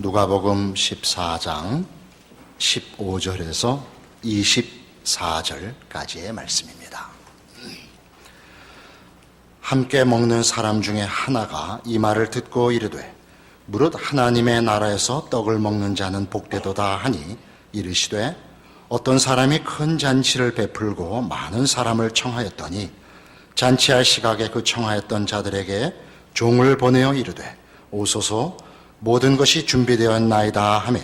누가복음 14장 15절에서 24절까지의 말씀입니다. 함께 먹는 사람 중에 하나가 이 말을 듣고 이르되 무릇 하나님의 나라에서 떡을 먹는 자는 복되도다 하니 이르시되 어떤 사람이 큰 잔치를 베풀고 많은 사람을 청하였더니 잔치할 시각에 그 청하였던 자들에게 종을 보내어 이르되 오소서 모든 것이 준비되었나이다 하매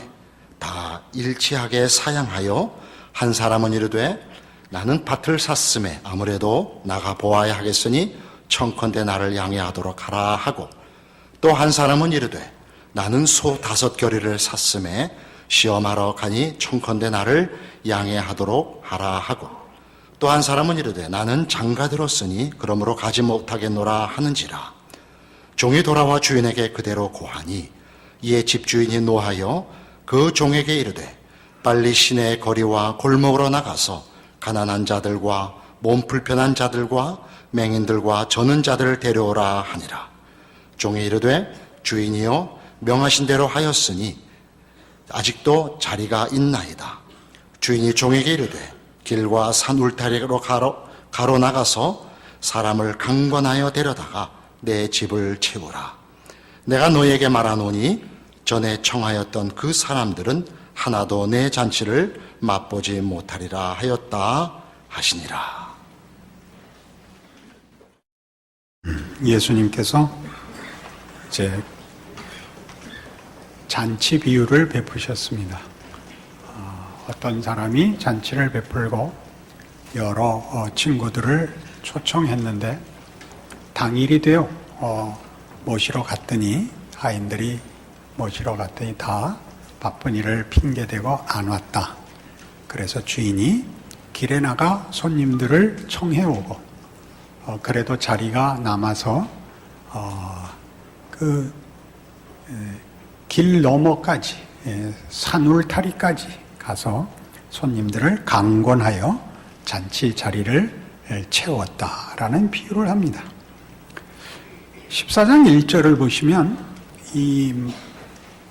다 일치하게 사양하여 한 사람은 이르되 나는 밭을 샀음에 아무래도 나가 보아야 하겠으니 청컨대 나를 양해하도록 하라 하고 또 한 사람은 이르되 나는 소 5겨리를 샀음에 시험하러 가니 청컨대 나를 양해하도록 하라 하고 또 한 사람은 이르되 나는 장가 들었으니 그러므로 가지 못하겠노라 하는지라. 종이 돌아와 주인에게 그대로 고하니 이에 집주인이 노하여 그 종에게 이르되 빨리 시내의 거리와 골목으로 나가서 가난한 자들과 몸 불편한 자들과 맹인들과 저는 자들을 데려오라 하니라. 종이 이르되 주인이여 명하신 대로 하였으니 아직도 자리가 있나이다. 주인이 종에게 이르되 길과 산 울타리로 가로 나가서 사람을 강권하여 데려다가 내 집을 채우라. 내가 너에게 말하노니 전에 청하였던 그 사람들은 하나도 내 잔치를 맛보지 못하리라 하였다 하시니라. 예수님께서 이제 잔치 비유를 베푸셨습니다. 어떤 사람이 잔치를 베풀고 여러 친구들을 초청했는데 당일이 되어 모시러 갔더니 하인들이 모시러 갔더니 다 바쁜 일을 핑계대고 안 왔다. 그래서 주인이 길에 나가 손님들을 청해오고 그래도 자리가 남아서 길 너머까지 산울타리까지 가서 손님들을 강권하여 잔치 자리를 채웠다라는 비유를 합니다. 14장 1절을 보시면 이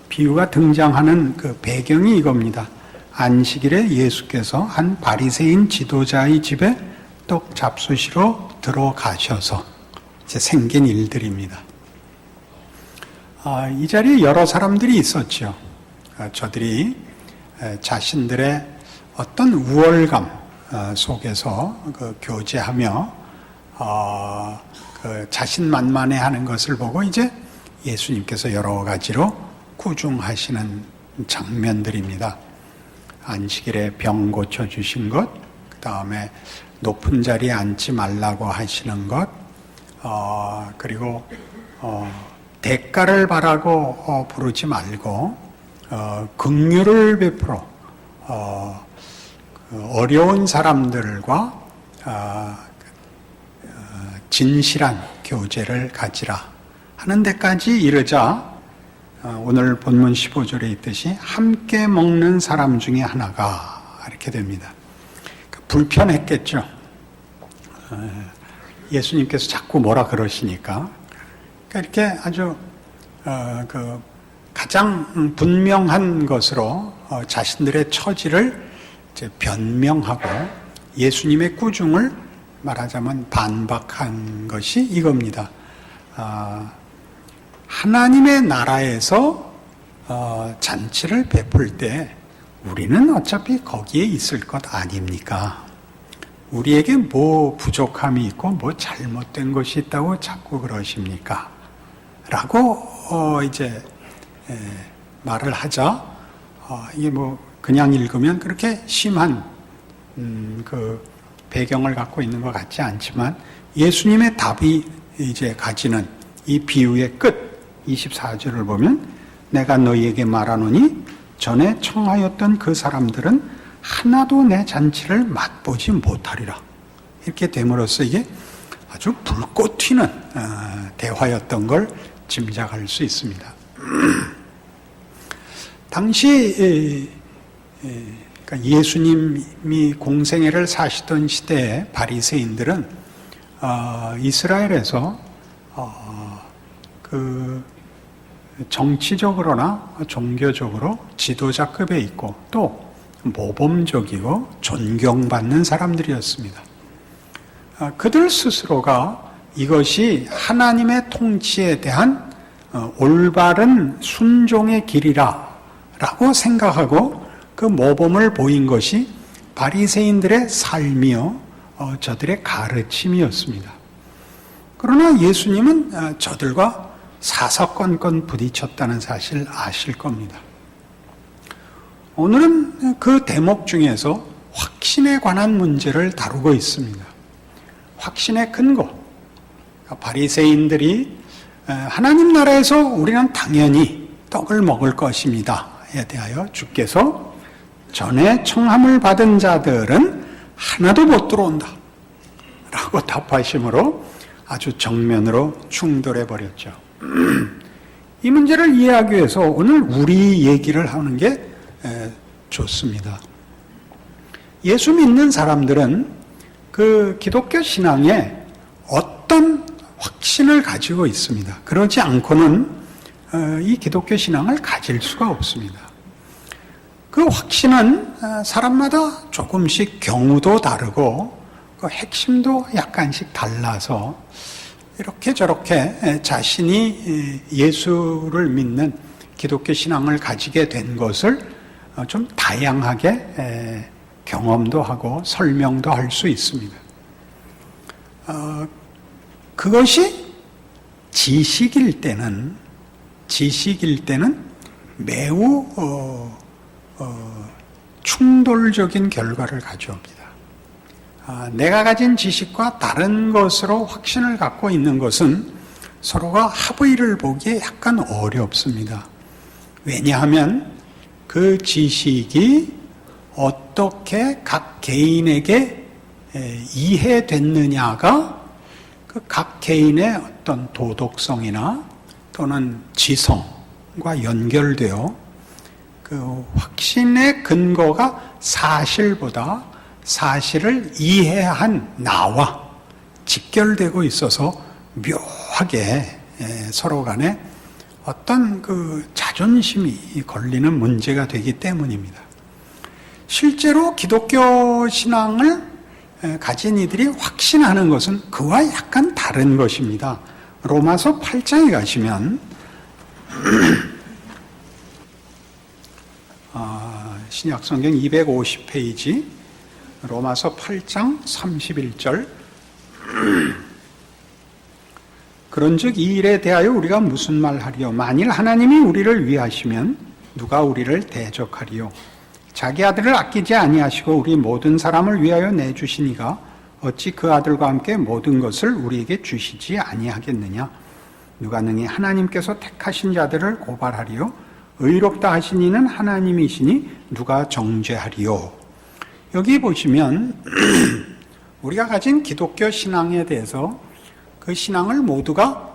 비유가 등장하는 그 배경이 이겁니다. 안식일에 예수께서 한 바리새인 지도자의 집에 떡 잡수시러 들어가셔서 이제 생긴 일들입니다. 이 자리에 여러 사람들이 있었죠. 저들이 자신들의 어떤 우월감 속에서 교제하며 자신만만해하는 것을 보고 이제 예수님께서 여러 가지로 구중하시는 장면들입니다. 안식일에 병 고쳐주신 것, 그 다음에 높은 자리에 앉지 말라고 하시는 것, 그리고 대가를 바라고 부르지 말고 긍휼을 베풀어 어려운 사람들과 진실한 교제를 가지라 하는 데까지 이르자 오늘 본문 15절에 있듯이 함께 먹는 사람 중에 하나가 이렇게 됩니다. 불편했겠죠. 예수님께서 자꾸 뭐라 그러시니까 이렇게 아주 가장 분명한 것으로 자신들의 처지를 이제 변명하고 예수님의 꾸중을 말하자면 반박한 것이 이겁니다. 하나님의 나라에서 잔치를 베풀 때 우리는 어차피 거기에 있을 것 아닙니까? 우리에게 뭐 부족함이 있고 뭐 잘못된 것이 있다고 자꾸 그러십니까? 라고 이제 말을 하자 이게 뭐 그냥 읽으면 그렇게 심한 그 배경을 갖고 있는 것 같지 않지만 예수님의 답이 이제 가지는 이 비유의 끝 24절을 보면 내가 너희에게 말하노니 전에 청하였던 그 사람들은 하나도 내 잔치를 맛보지 못하리라. 이렇게 됨으로써 이게 아주 불꽃 튀는 대화였던 걸 짐작할 수 있습니다. 당시 그러니까 예수님이 공생애를 사시던 시대의 바리새인들은 이스라엘에서 정치적으로나 종교적으로 지도자급에 있고 또 모범적이고 존경받는 사람들이었습니다. 그들 스스로가 이것이 하나님의 통치에 대한 올바른 순종의 길이라 라고 생각하고 그 모범을 보인 것이 바리새인들의 삶이요 저들의 가르침이었습니다. 그러나 예수님은 저들과 사사건건 부딪혔다는 사실 아실 겁니다. 오늘은 그 대목 중에서 확신에 관한 문제를 다루고 있습니다. 확신의 근거. 바리새인들이 하나님 나라에서 우리는 당연히 떡을 먹을 것입니다에 대하여 주께서 전에 청함을 받은 자들은 하나도 못 들어온다 라고 답하심으로 아주 정면으로 충돌해 버렸죠. 이 문제를 이해하기 위해서 오늘 우리 얘기를 하는 게 좋습니다. 예수 믿는 사람들은 그 기독교 신앙에 어떤 확신을 가지고 있습니다. 그러지 않고는 이 기독교 신앙을 가질 수가 없습니다. 그 확신은 사람마다 조금씩 경우도 다르고 그 핵심도 약간씩 달라서 이렇게 저렇게 자신이 예수를 믿는 기독교 신앙을 가지게 된 것을 좀 다양하게 경험도 하고 설명도 할 수 있습니다. 그것이 지식일 때는 매우 충돌적인 결과를 가져옵니다. 내가 가진 지식과 다른 것으로 확신을 갖고 있는 것은 서로가 합의를 보기에 약간 어렵습니다. 왜냐하면 그 지식이 어떻게 각 개인에게 이해됐느냐가 그 각 개인의 어떤 도덕성이나 또는 지성과 연결되어 그 확신의 근거가 사실보다 사실을 이해한 나와 직결되고 있어서 묘하게 서로 간에 어떤 그 자존심이 걸리는 문제가 되기 때문입니다. 실제로 기독교 신앙을 가진 이들이 확신하는 것은 그와 약간 다른 것입니다. 로마서 8장에 가시면 신약성경 250페이지 로마서 8장 31절 그런즉 이 일에 대하여 우리가 무슨 말하리요? 만일 하나님이 우리를 위하시면 누가 우리를 대적하리요? 자기 아들을 아끼지 아니하시고 우리 모든 사람을 위하여 내주시니가 어찌 그 아들과 함께 모든 것을 우리에게 주시지 아니하겠느냐? 누가 능히 하나님께서 택하신 자들을 고발하리요? 의롭다 하신 이는 하나님이시니 누가 정죄하리요? 여기 보시면 우리가 가진 기독교 신앙에 대해서 그 신앙을 모두가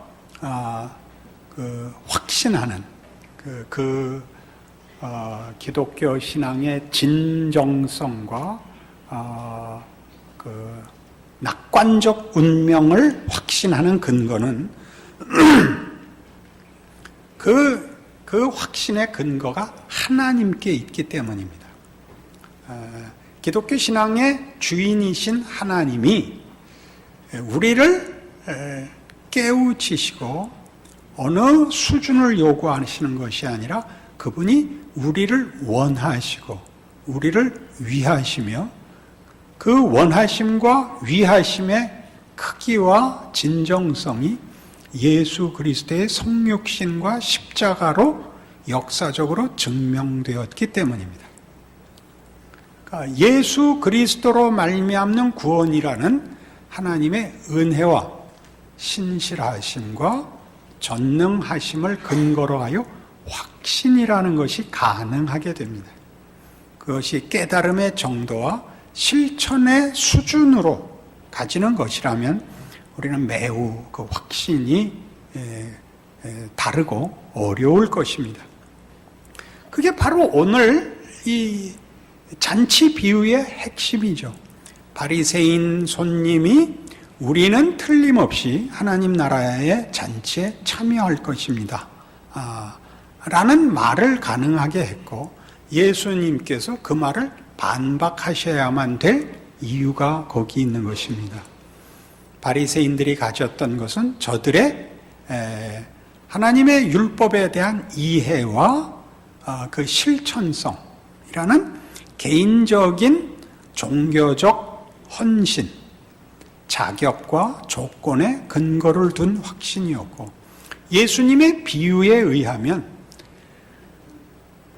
확신하는 기독교 신앙의 진정성과 낙관적 운명을 확신하는 근거는 그 확신의 근거가 하나님께 있기 때문입니다. 기독교 신앙의 주인이신 하나님이 우리를 깨우치시고 어느 수준을 요구하시는 것이 아니라 그분이 우리를 원하시고 우리를 위하시며 그 원하심과 위하심의 크기와 진정성이 예수 그리스도의 성육신과 십자가로 역사적으로 증명되었기 때문입니다. 그러니까 예수 그리스도로 말미암는 구원이라는 하나님의 은혜와 신실하심과 전능하심을 근거로 하여 확신이라는 것이 가능하게 됩니다. 그것이 깨달음의 정도와 실천의 수준으로 가지는 것이라면 우리는 매우 그 확신이 다르고 어려울 것입니다. 그게 바로 오늘 이 잔치 비유의 핵심이죠. 바리새인 손님이 우리는 틀림없이 하나님 나라의 잔치에 참여할 것입니다 라는 말을 가능하게 했고, 예수님께서 그 말을 반박하셔야만 될 이유가 거기 있는 것입니다. 바리새인들이 가졌던 것은 저들의 하나님의 율법에 대한 이해와 그 실천성이라는 개인적인 종교적 헌신, 자격과 조건에 근거를 둔 확신이었고, 예수님의 비유에 의하면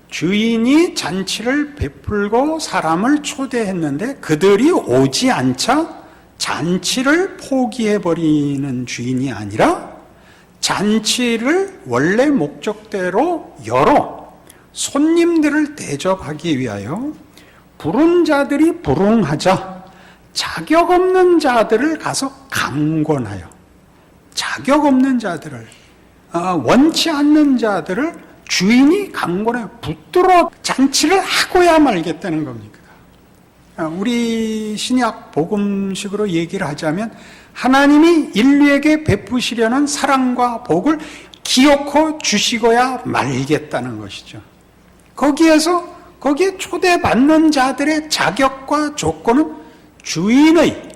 주인이 잔치를 베풀고 사람을 초대했는데 그들이 오지 않자 잔치를 포기해버리는 주인이 아니라 잔치를 원래 목적대로 열어 손님들을 대접하기 위하여 부른 자들이 부응하자 자격 없는 자들을 가서 강권하여, 자격 없는 자들을, 원치 않는 자들을 주인이 강권하여 붙들어 잔치를 하고야 말겠다는 겁니까? 우리 신약 복음식으로 얘기를 하자면 하나님이 인류에게 베푸시려는 사랑과 복을 기어코 주시고야 말겠다는 것이죠. 거기에 초대받는 자들의 자격과 조건은 주인의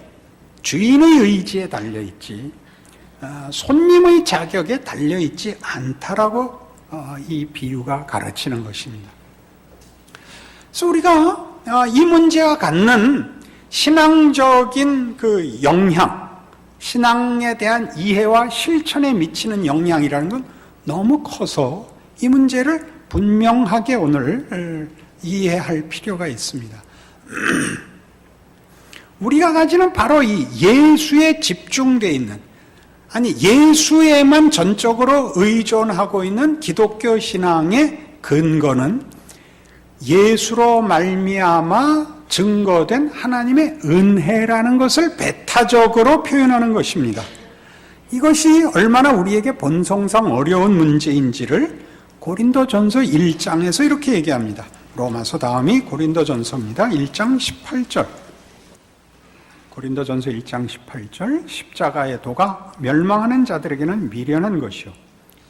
의지에 달려있지, 손님의 자격에 달려있지 않다라고 이 비유가 가르치는 것입니다. 그래서 우리가 이 문제와 갖는 신앙적인 그 영향, 신앙에 대한 이해와 실천에 미치는 영향이라는 건 너무 커서 이 문제를 분명하게 오늘 이해할 필요가 있습니다. 우리가 가지는 바로 이 예수에 집중되어 있는, 아니 예수에만 전적으로 의존하고 있는 기독교 신앙의 근거는 예수로 말미암아 증거된 하나님의 은혜라는 것을 배타적으로 표현하는 것입니다. 이것이 얼마나 우리에게 본성상 어려운 문제인지를 고린도전서 1장에서 이렇게 얘기합니다. 로마서 다음이 고린도전서입니다. 1장 18절. 고린도전서 1장 18절. 십자가의 도가 멸망하는 자들에게는 미련한 것이요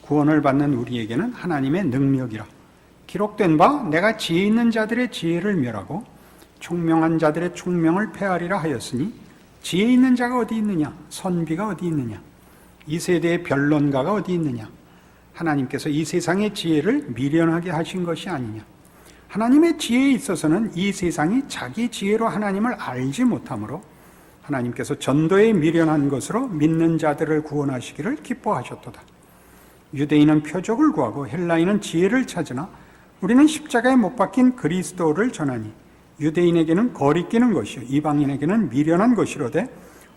구원을 받는 우리에게는 하나님의 능력이라. 기록된 바 내가 지혜 있는 자들의 지혜를 멸하고 총명한 자들의 총명을 폐하리라 하였으니 지혜 있는 자가 어디 있느냐? 선비가 어디 있느냐? 이 세대의 변론가가 어디 있느냐? 하나님께서 이 세상의 지혜를 미련하게 하신 것이 아니냐? 하나님의 지혜에 있어서는 이 세상이 자기 지혜로 하나님을 알지 못하므로 하나님께서 전도에 미련한 것으로 믿는 자들을 구원하시기를 기뻐하셨도다. 유대인은 표적을 구하고 헬라인은 지혜를 찾으나 우리는 십자가에 못 박힌 그리스도를 전하니 유대인에게는 거리끼는 것이요 이방인에게는 미련한 것이로되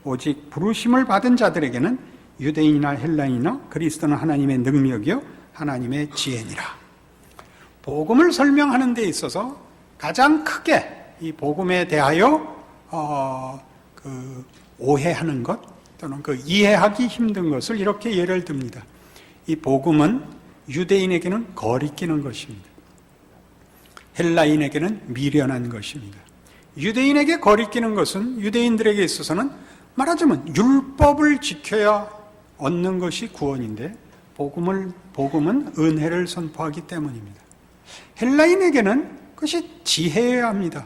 오직 부르심을 받은 자들에게는 유대인이나 헬라인이나 그리스도는 하나님의 능력이요 하나님의 지혜니라. 복음을 설명하는 데 있어서 가장 크게 이 복음에 대하여 오해하는 것 또는 이해하기 힘든 것을 이렇게 예를 듭니다. 이 복음은 유대인에게는 거리끼는 것입니다. 헬라인에게는 미련한 것입니다. 유대인에게 거리끼는 것은 유대인들에게 있어서는 말하자면 율법을 지켜야 얻는 것이 구원인데 복음은 은혜를 선포하기 때문입니다. 헬라인에게는 그것이 지혜여야 합니다.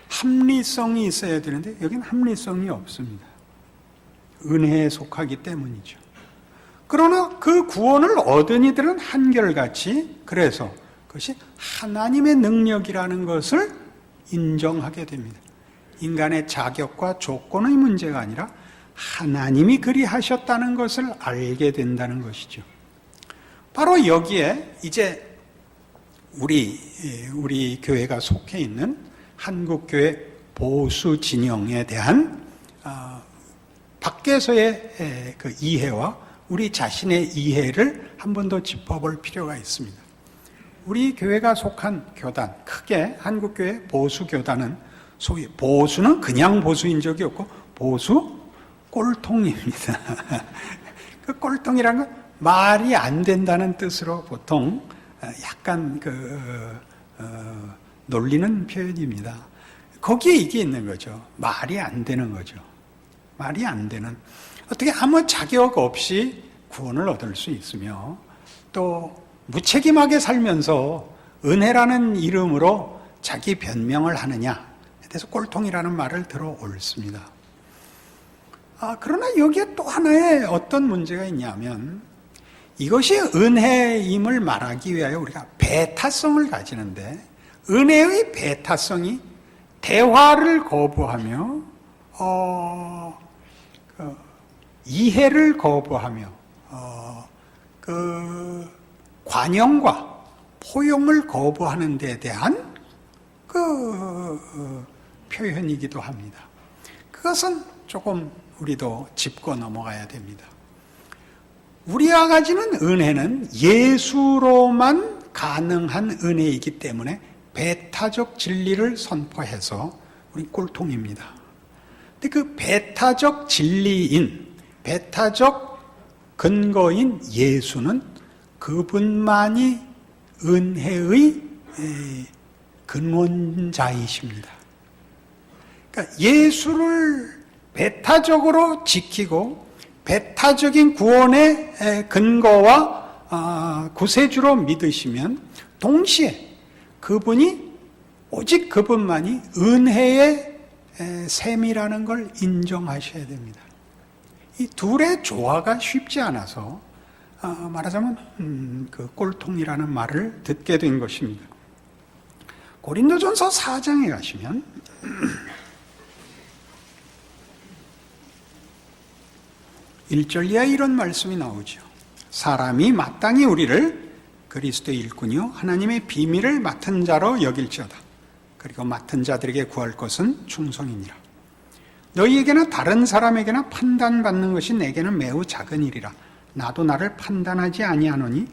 합리성이 있어야 되는데 여기는 합리성이 없습니다. 은혜에 속하기 때문이죠. 그러나 그 구원을 얻은 이들은 한결같이 그래서 그것이 하나님의 능력이라는 것을 인정하게 됩니다. 인간의 자격과 조건의 문제가 아니라 하나님이 그리하셨다는 것을 알게 된다는 것이죠. 바로 여기에 이제 우리 교회가 속해 있는 한국교회 보수 진영에 대한 밖에서의 그 이해와 우리 자신의 이해를 한 번 더 짚어볼 필요가 있습니다. 우리 교회가 속한 교단, 크게 한국교회 보수교단은 소위 보수는 그냥 보수인 적이 없고 보수 꼴통입니다. 그 꼴통이라는 건 말이 안 된다는 뜻으로 보통 약간 놀리는 표현입니다. 거기에 이게 있는 거죠. 말이 안 되는 거죠. 말이 안 되는. 어떻게 아무 자격 없이 구원을 얻을 수 있으며 또 무책임하게 살면서 은혜라는 이름으로 자기 변명을 하느냐에 대해서 꼴통이라는 말을 들어 옳습니다. 그러나 여기에 또 하나의 어떤 문제가 있냐면 이것이 은혜임을 말하기 위하여 우리가 배타성을 가지는데 은혜의 배타성이 대화를 거부하며 이해를 거부하며 관용과 포용을 거부하는 데 대한 표현이기도 합니다. 그것은 조금 우리도 짚고 넘어가야 됩니다. 우리가 가지는 은혜는 예수로만 가능한 은혜이기 때문에 배타적 진리를 선포해서 우리 꼴통입니다. 근데 그 배타적 진리인, 배타적 근거인 예수는 그분만이 은혜의 근원자이십니다. 그러니까 예수를 배타적으로 지키고 배타적인 구원의 근거와 구세주로 믿으시면 동시에 그분이 오직 그분만이 은혜의 셈이라는 걸 인정하셔야 됩니다. 이 둘의 조화가 쉽지 않아서 말하자면 그 꼴통이라는 말을 듣게 된 것입니다. 고린도전서 4장에 가시면 1절 이하에 이런 말씀이 나오죠. 사람이 마땅히 우리를 그리스도의 일꾼이요 하나님의 비밀을 맡은 자로 여길지어다. 그리고 맡은 자들에게 구할 것은 충성이니라. 너희에게나 다른 사람에게나 판단받는 것이 내게는 매우 작은 일이라. 나도 나를 판단하지 아니하노니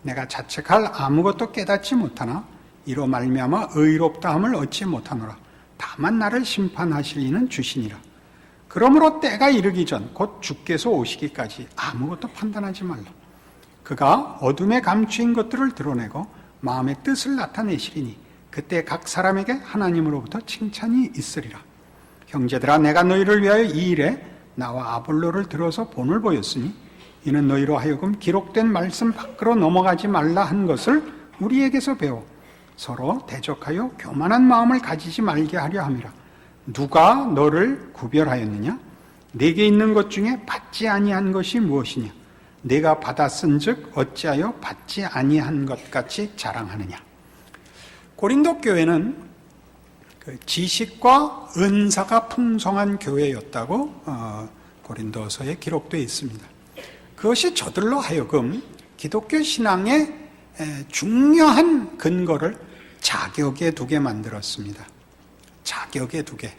내가 자책할 아무것도 깨닫지 못하나 이로 말미암아 의롭다함을 얻지 못하노라. 다만 나를 심판하실 이는 주시니라. 그러므로 때가 이르기 전 곧 주께서 오시기까지 아무것도 판단하지 말라. 그가 어둠에 감추인 것들을 드러내고 마음의 뜻을 나타내시리니 그때 각 사람에게 하나님으로부터 칭찬이 있으리라. 형제들아, 내가 너희를 위하여 이 일에 나와 아볼로를 들어서 본을 보였으니 이는 너희로 하여금 기록된 말씀 밖으로 넘어가지 말라 한 것을 우리에게서 배워 서로 대적하여 교만한 마음을 가지지 말게 하려 함이라. 누가 너를 구별하였느냐? 내게 있는 것 중에 받지 아니한 것이 무엇이냐? 내가 받았은즉 어찌하여 받지 아니한 것 같이 자랑하느냐? 고린도 교회는 그 지식과 은사가 풍성한 교회였다고 고린도서에 기록되어 있습니다. 그것이 저들로 하여금 기독교 신앙의 중요한 근거를 자격에 두게 만들었습니다. 자격에 두게.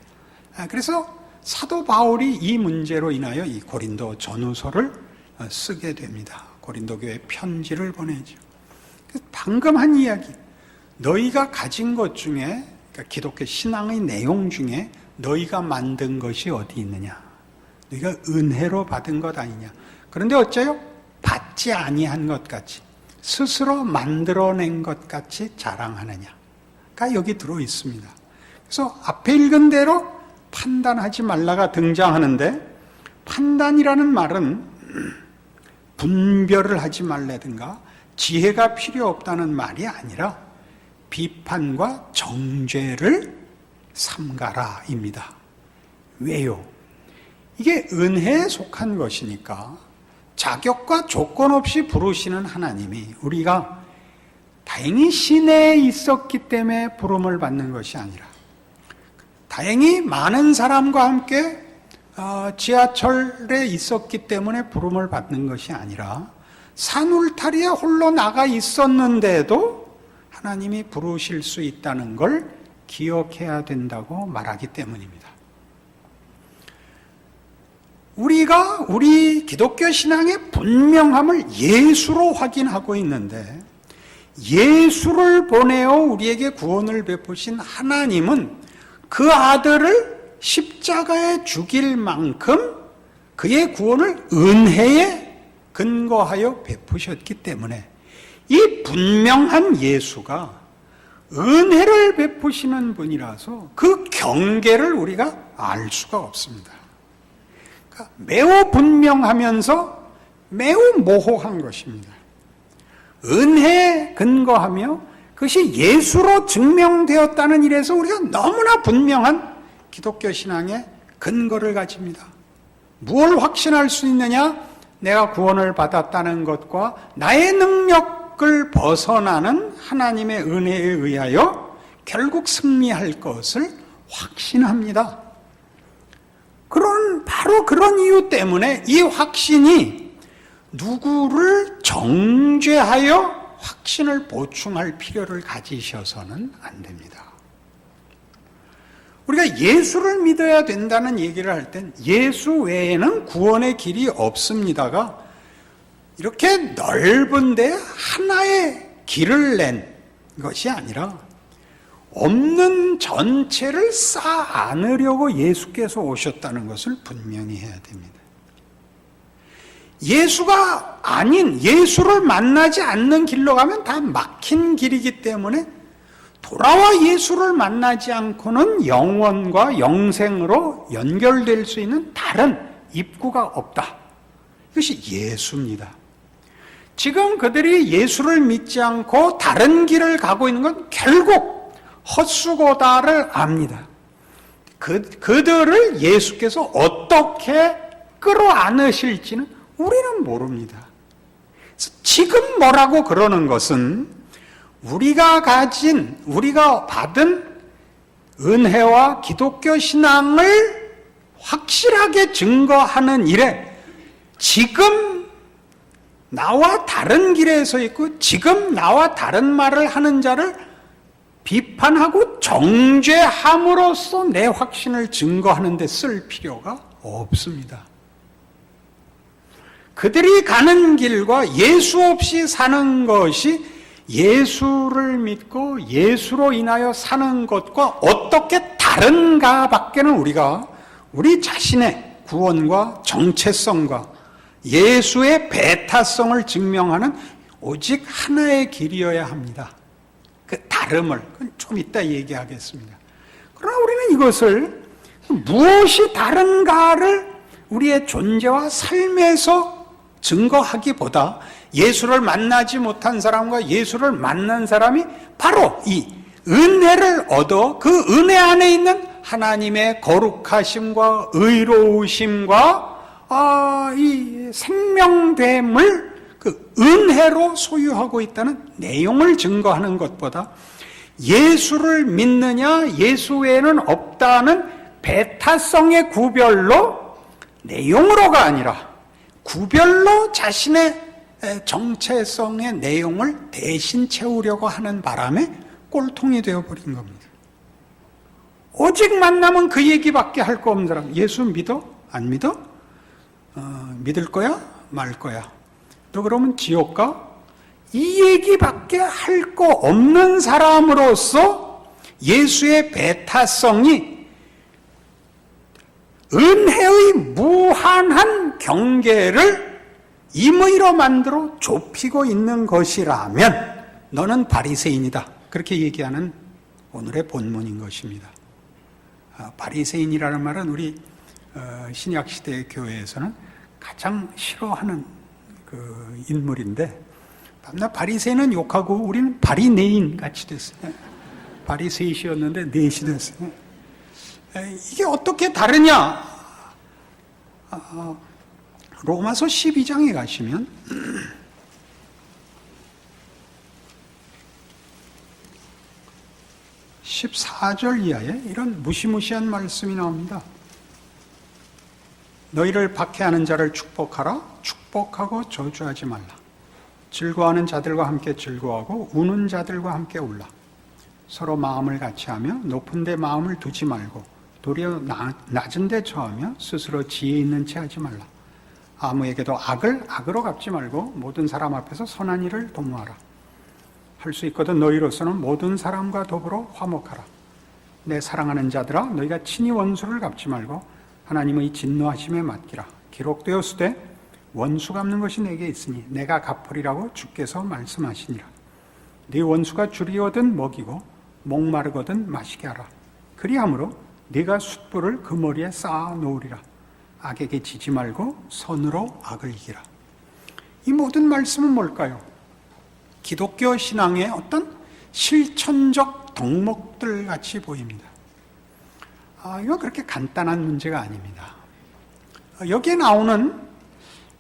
그래서 사도 바울이 이 문제로 인하여 이 고린도 전후서를 쓰게 됩니다. 고린도 교회 편지를 보내죠. 방금 한 이야기, 너희가 가진 것 중에, 그러니까 기독교 신앙의 내용 중에 너희가 만든 것이 어디 있느냐? 너희가 은혜로 받은 것 아니냐? 그런데 어째요? 받지 아니한 것 같이, 스스로 만들어낸 것 같이 자랑하느냐가 여기 들어 있습니다. 그래서 앞에 읽은 대로 판단하지 말라가 등장하는데, 판단이라는 말은 분별을 하지 말라든가 지혜가 필요 없다는 말이 아니라 비판과 정죄를 삼가라입니다. 왜요? 이게 은혜에 속한 것이니까 자격과 조건 없이 부르시는 하나님이 우리가 다행히 시내에 있었기 때문에 부름을 받는 것이 아니라, 다행히 많은 사람과 함께 지하철에 있었기 때문에 부름을 받는 것이 아니라, 산울타리에 홀로 나가 있었는데도 하나님이 부르실 수 있다는 걸 기억해야 된다고 말하기 때문입니다. 우리가 우리 기독교 신앙의 분명함을 예수로 확인하고 있는데, 예수를 보내어 우리에게 구원을 베푸신 하나님은 그 아들을 십자가에 죽일 만큼 그의 구원을 은혜에 근거하여 베푸셨기 때문에 이 분명한 예수가 은혜를 베푸시는 분이라서 그 경계를 우리가 알 수가 없습니다. 그러니까 매우 분명하면서 매우 모호한 것입니다. 은혜에 근거하며 그것이 예수로 증명되었다는 일에서 우리가 너무나 분명한 기독교 신앙의 근거를 가집니다. 무엇을 확신할 수 있느냐? 내가 구원을 받았다는 것과 나의 능력을 벗어나는 하나님의 은혜에 의하여 결국 승리할 것을 확신합니다. 바로 그런 이유 때문에 이 확신이 누구를 정죄하여 확신을 보충할 필요를 가지셔서는 안 됩니다. 우리가 예수를 믿어야 된다는 얘기를 할 땐 예수 외에는 구원의 길이 없습니다가 이렇게 넓은데 하나의 길을 낸 것이 아니라 없는 전체를 쌓아 안으려고 예수께서 오셨다는 것을 분명히 해야 됩니다. 예수가 아닌 예수를 만나지 않는 길로 가면 다 막힌 길이기 때문에 돌아와 예수를 만나지 않고는 영원과 영생으로 연결될 수 있는 다른 입구가 없다. 이것이 예수입니다. 지금 그들이 예수를 믿지 않고 다른 길을 가고 있는 건 결국 헛수고다를 압니다. 그들을 예수께서 어떻게 끌어안으실지는 우리는 모릅니다. 지금 뭐라고 그러는 것은 우리가 받은 은혜와 기독교 신앙을 확실하게 증거하는 일에 지금 나와 다른 길에 서 있고 지금 나와 다른 말을 하는 자를 비판하고 정죄함으로써 내 확신을 증거하는 데 쓸 필요가 없습니다. 그들이 가는 길과 예수 없이 사는 것이 예수를 믿고 예수로 인하여 사는 것과 어떻게 다른가 밖에는 우리 자신의 구원과 정체성과 예수의 배타성을 증명하는 오직 하나의 길이어야 합니다. 그 다름을 좀 이따 얘기하겠습니다. 그러나 우리는 이것을 무엇이 다른가를 우리의 존재와 삶에서 증거하기보다 예수를 만나지 못한 사람과 예수를 만난 사람이 바로 이 은혜를 얻어 그 은혜 안에 있는 하나님의 거룩하심과 의로우심과 이 생명됨을 그 은혜로 소유하고 있다는 내용을 증거하는 것보다 예수를 믿느냐 예수 외에는 없다는 배타성의 구별로 내용으로가 아니라 구별로 자신의 정체성의 내용을 대신 채우려고 하는 바람에 꼴통이 되어버린 겁니다. 오직 만나면 그 얘기밖에 할 거 없는 사람, 예수 믿어? 안 믿어? 믿을 거야? 말 거야? 너 그러면 지옥 가? 이 얘기밖에 할 거 없는 사람으로서 예수의 배타성이 은혜의 무한한 경계를 임의로 만들어 좁히고 있는 것이라면 너는 바리새인이다. 그렇게 얘기하는 오늘의 본문인 것입니다. 바리새인이라는 말은 우리 신약시대의 교회에서는 가장 싫어하는 그 인물인데 밤낮 바리새인은 욕하고 우리는 바리네인 같이 됐어요. 바리새이시였는데 넷이 됐어요. 이게 어떻게 다르냐? 로마서 12장에 가시면 14절 이하에 이런 무시무시한 말씀이 나옵니다. 너희를 박해하는 자를 축복하라. 축복하고 저주하지 말라. 즐거워하는 자들과 함께 즐거워하고 우는 자들과 함께 울라. 서로 마음을 같이하며 높은 데 마음을 두지 말고 도리어 낮은 데 처하며 스스로 지혜 있는 채 하지 말라. 아무에게도 악을 악으로 갚지 말고 모든 사람 앞에서 선한 일을 도모하라. 할 수 있거든 너희로서는 모든 사람과 더불어 화목하라. 내 사랑하는 자들아 너희가 친히 원수를 갚지 말고 하나님의 진노하심에 맡기라. 기록되었으되 원수 갚는 것이 내게 있으니 내가 갚으리라고 주께서 말씀하시니라. 네 원수가 줄이거든 먹이고 목마르거든 마시게 하라. 그리함으로 네가 숯불을 그 머리에 쌓아 놓으리라. 악에게 지지 말고 선으로 악을 이기라. 이 모든 말씀은 뭘까요? 기독교 신앙의 어떤 실천적 덕목들 같이 보입니다. 이건 그렇게 간단한 문제가 아닙니다. 여기에 나오는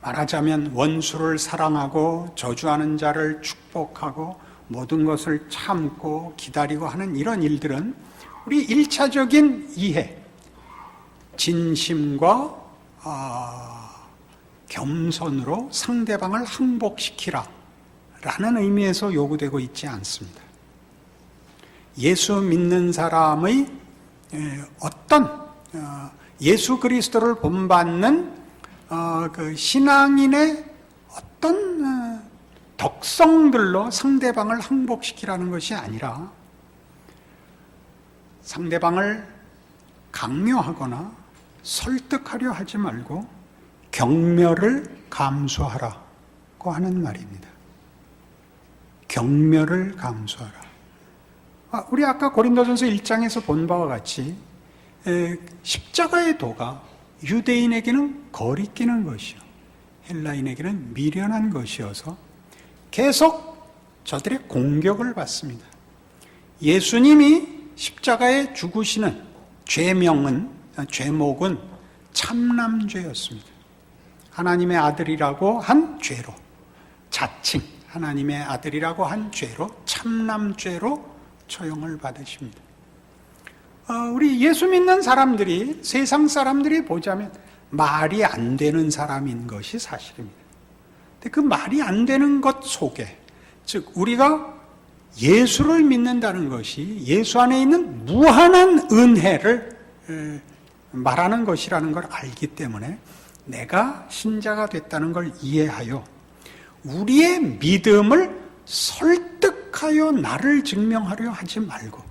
말하자면 원수를 사랑하고 저주하는 자를 축복하고 모든 것을 참고 기다리고 하는 이런 일들은 우리 1차적인 이해, 진심과 겸손으로 상대방을 항복시키라 라는 의미에서 요구되고 있지 않습니다. 예수 믿는 사람의 어떤 예수 그리스도를 본받는 그 신앙인의 어떤 덕성들로 상대방을 항복시키라는 것이 아니라 상대방을 강요하거나 설득하려 하지 말고 경멸을 감수하라고 하는 말입니다. 경멸을 감수하라. 우리 아까 고린도전서 1장에서 본 바와 같이 십자가의 도가 유대인에게는 거리끼는 것이요 헬라인에게는 미련한 것이어서 계속 저들의 공격을 받습니다. 예수님이 십자가에 죽으시는 죄목은 참남죄였습니다. 하나님의 아들이라고 한 죄로, 자칭 하나님의 아들이라고 한 죄로 참남죄로 처형을 받으십니다. 우리 예수 믿는 사람들이 세상 사람들이 보자면 말이 안 되는 사람인 것이 사실입니다. 근데 그 말이 안 되는 것 속에, 즉 우리가 예수를 믿는다는 것이 예수 안에 있는 무한한 은혜를 말하는 것이라는 걸 알기 때문에 내가 신자가 됐다는 걸 이해하여 우리의 믿음을 설득하여 나를 증명하려 하지 말고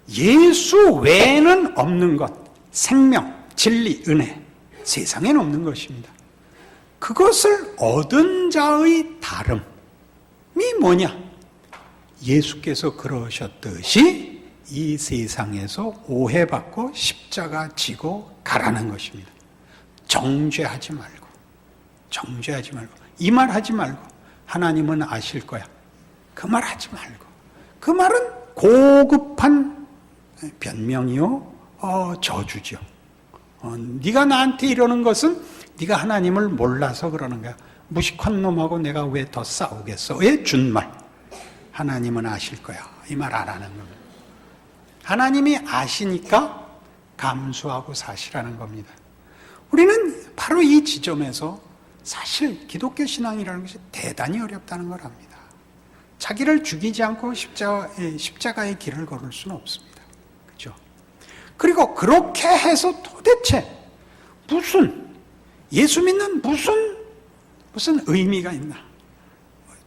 예수 외에는 없는 것, 생명, 진리, 은혜, 세상에는 없는 것입니다. 그것을 얻은 자의 다름이 뭐냐? 예수께서 그러셨듯이 이 세상에서 오해받고 십자가 지고 가라는 것입니다. 정죄하지 말고 이 말 하지 말고 하나님은 아실 거야. 그 말 하지 말고. 그 말은 고급한 변명이요 저주죠. 네가 나한테 이러는 것은 네가 하나님을 몰라서 그러는 거야. 무식한 놈하고 내가 왜 더 싸우겠어?의 준말. 하나님은 아실 거야. 이 말 안 하는 겁니다. 하나님이 아시니까 감수하고 사시라는 겁니다. 우리는 바로 이 지점에서 사실 기독교 신앙이라는 것이 대단히 어렵다는 걸 압니다. 자기를 죽이지 않고 십자가의 길을 걸을 수는 없습니다. 그렇죠? 그리고 그렇게 해서 도대체 예수 믿는 무슨 의미가 있나?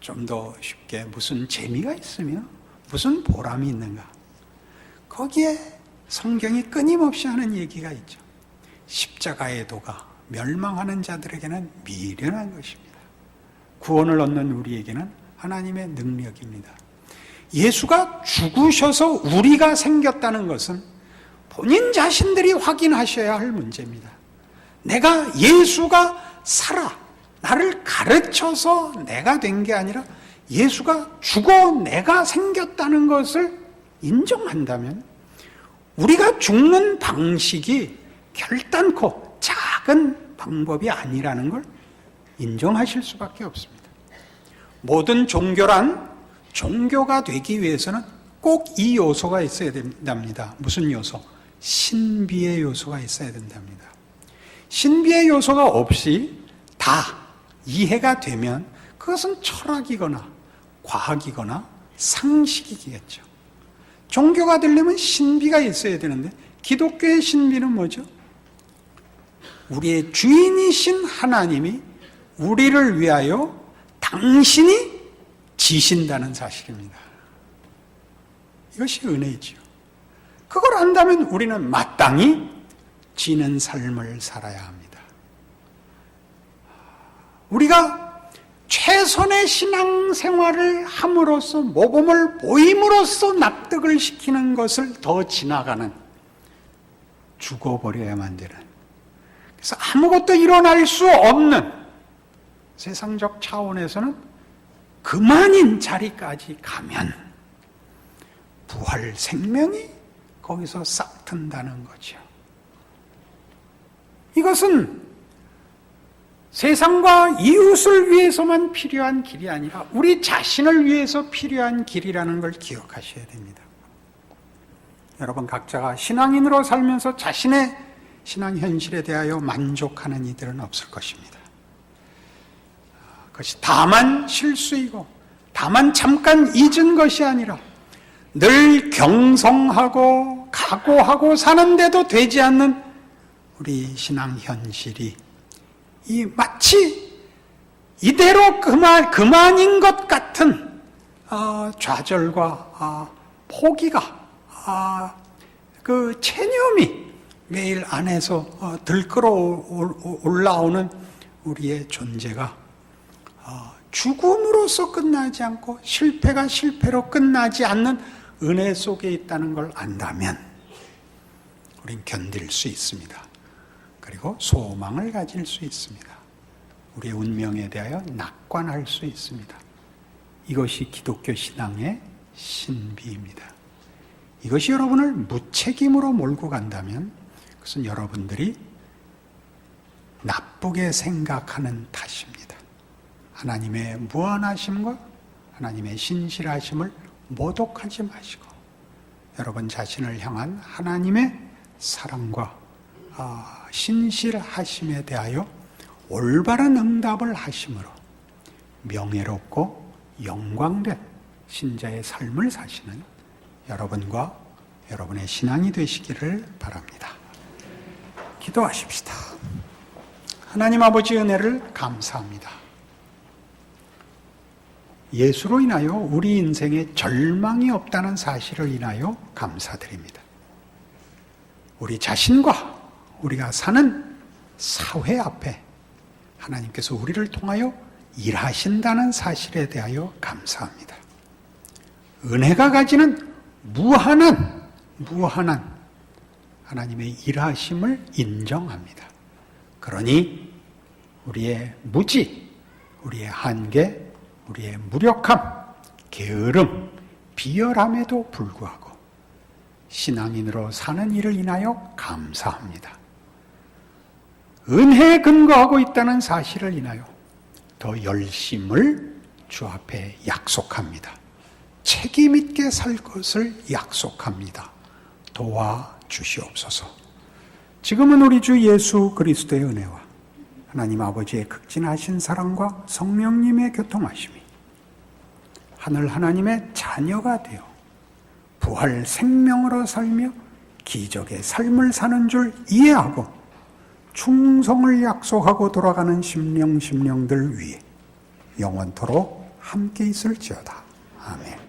좀 더 쉽게 무슨 재미가 있으며 무슨 보람이 있는가? 거기에 성경이 끊임없이 하는 얘기가 있죠. 십자가의 도가 멸망하는 자들에게는 미련한 것입니다. 구원을 얻는 우리에게는 하나님의 능력입니다. 예수가 죽으셔서 우리가 생겼다는 것은 본인 자신들이 확인하셔야 할 문제입니다. 내가 예수가 살아 나를 가르쳐서 내가 된 게 아니라 예수가 죽어 내가 생겼다는 것을 인정한다면 우리가 죽는 방식이 결단코 작은 방법이 아니라는 걸 인정하실 수밖에 없습니다. 모든 종교가 되기 위해서는 꼭 이 요소가 있어야 된답니다. 무슨 요소? 신비의 요소가 있어야 된답니다. 신비의 요소가 없이 다 이해가 되면 그것은 철학이거나 과학이거나 상식이겠죠. 종교가 되려면 신비가 있어야 되는데 기독교의 신비는 뭐죠? 우리의 주인이신 하나님이 우리를 위하여 당신이 지신다는 사실입니다. 이것이 은혜지요. 그걸 안다면 우리는 마땅히 지는 삶을 살아야 합니다. 우리가 최선의 신앙생활을 함으로써 모범을 보임으로써 납득을 시키는 것을 더 지나가는 죽어버려야만 되는, 그래서 아무것도 일어날 수 없는 세상적 차원에서는 그만인 자리까지 가면 부활 생명이 거기서 싹 튼다는 거죠. 이것은 세상과 이웃을 위해서만 필요한 길이 아니라 우리 자신을 위해서 필요한 길이라는 걸 기억하셔야 됩니다. 여러분 각자가 신앙인으로 살면서 자신의 신앙 현실에 대하여 만족하는 이들은 없을 것입니다. 그것이 다만 실수이고 다만 잠깐 잊은 것이 아니라 늘 경성하고 각오하고 사는데도 되지 않는 우리 신앙 현실이 이 마치 이대로 그만인 것 같은 좌절과 포기가 그 체념이 매일 안에서 들끓어 올라오는 우리의 존재가 죽음으로서 끝나지 않고 실패가 실패로 끝나지 않는 은혜 속에 있다는 걸 안다면 우린 견딜 수 있습니다. 그리고 소망을 가질 수 있습니다. 우리의 운명에 대하여 낙관할 수 있습니다. 이것이 기독교 신앙의 신비입니다. 이것이 여러분을 무책임으로 몰고 간다면 그것은 여러분들이 나쁘게 생각하는 탓입니다. 하나님의 무한하심과 하나님의 신실하심을 모독하지 마시고 여러분 자신을 향한 하나님의 사랑과 신실하심에 대하여 올바른 응답을 하심으로 명예롭고 영광된 신자의 삶을 사시는 여러분과 여러분의 신앙이 되시기를 바랍니다. 기도하십시다. 하나님 아버지 은혜를 감사합니다. 예수로 인하여 우리 인생에 절망이 없다는 사실을 인하여 감사드립니다. 우리 자신과 우리가 사는 사회 앞에 하나님께서 우리를 통하여 일하신다는 사실에 대하여 감사합니다. 은혜가 가지는 무한한 하나님의 일하심을 인정합니다. 그러니 우리의 무지, 우리의 한계, 우리의 무력함, 게으름, 비열함에도 불구하고 신앙인으로 사는 일을 인하여 감사합니다. 은혜에 근거하고 있다는 사실을 인하여 더 열심을 주 앞에 약속합니다. 책임 있게 살 것을 약속합니다. 도와주시옵소서. 지금은 우리 주 예수 그리스도의 은혜와 하나님 아버지의 극진하신 사랑과 성령님의 교통하심이 하늘 하나님의 자녀가 되어 부활 생명으로 살며 기적의 삶을 사는 줄 이해하고 충성을 약속하고 돌아가는 심령들 위해 영원토록 함께 있을지어다. 아멘.